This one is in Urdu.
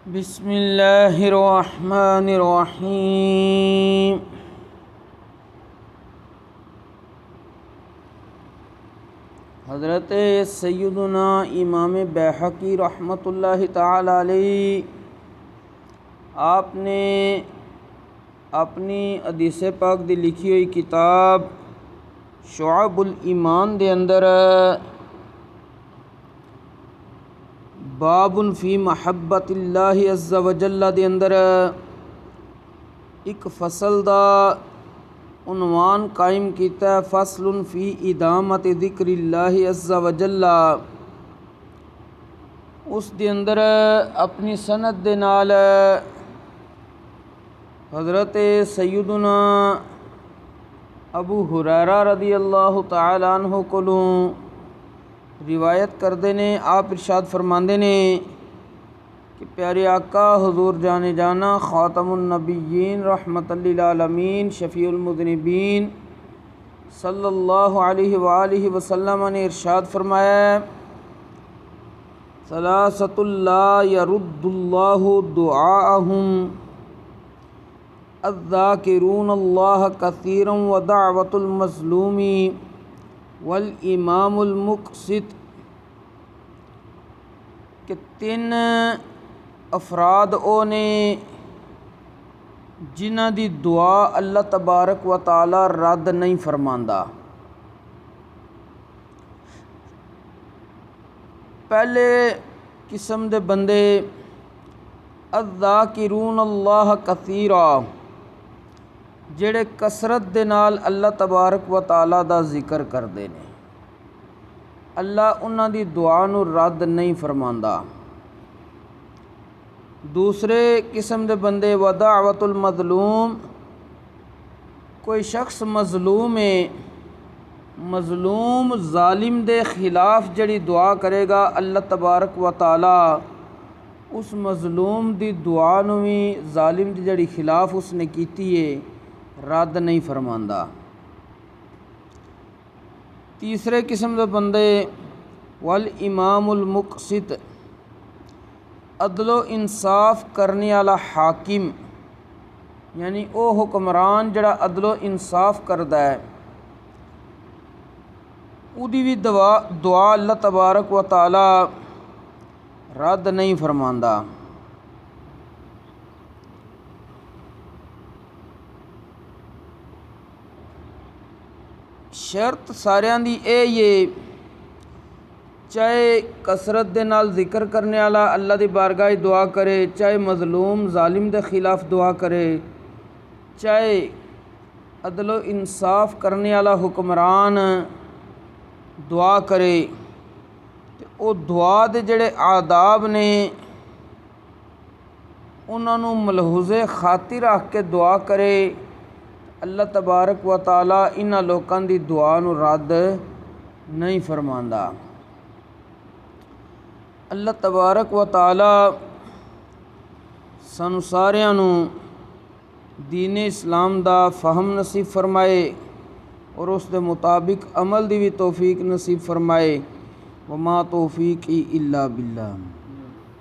بسم اللہ الرحمن الرحیم۔ حضرت سیدنا امام بیہقی رحمۃ اللہ تعالی علیہ آپ نے اپنی حدیث پاک دی لکھی ہوئی کتاب شعب الایمان دے اندر باب فی محبت اللہ عز و جل دے اندر ایک فصل دا عنوان قائم کیتا ہے، فصل فی ادامت ذکر اللہ عز و جل۔ اس دے اندر اپنی سند دے نال حضرت سیدنا ابو ہریرہ رضی اللہ تعالی عنہ کولوں روایت کردے نے، آپ ارشاد فرماندے نے کہ پیارے آقا حضور جانے جانا خاتم النبیین رحمت للعالمین شفیع المذنبین صلی اللہ علیہ وآلہ وسلم نے ارشاد فرمایا، ثلاثۃ لا يرد اللہ دعاءہم الذاکرون اللہ کثیرا ودعوۃ المظلوم والامام المقسط، کہ تین افراد او نے جنہ دی دعا اللہ تبارک و تعالی رد نہیں فرماندا۔ پہلے قسم دے بندے الذاکرون اللہ کثیرا، جڑے کثرت دے نال اللہ تبارک و تعالی دا ذکر کردے نے، اللہ انہاں دی دعا نو رد نہیں فرماندا۔ دوسرے قسم دے بندے ودعوۃ المظلوم، کوئی شخص مظلوم ہے، مظلوم ظالم دے خلاف جڑی دعا کرے گا اللہ تبارک و تعالی اس مظلوم دی دعا نو بھی ظالم دی جڑی خلاف اس نے کیتی ہے رد نہیں فرماندا۔ تیسرے قسم دے بندے والامام المقسط، عدل و انصاف کرنے والا حاکم، یعنی او حکمران جڑا عدل و انصاف کردا ہے، اودی بھی دعا اللہ تبارک و تعالی رد نہیں فرماندا۔ شرط ساریاں دی اے یہ، چاہے کثرت دے نال ذکر کرنے والا اللہ دی بارگاہ دعا کرے، چاہے مظلوم ظالم دے خلاف دعا کرے، چاہے عدل و انصاف کرنے والا حکمران دعا کرے، تے او دعا دے جڑے آداب نے انہاں نوں ملحوظ خاطر رکھ کے دعا کرے، اللہ تبارک و تعالی انہاں لوکاں دی دعا نو رد نہیں فرماندا۔ اللہ تبارک و تعالی سانو ساریاں نو دین اسلام دا فہم نصیب فرمائے اور اس دے مطابق عمل دی بھی توفیق نصیب فرمائے۔ وما توفیقی الا باللہ۔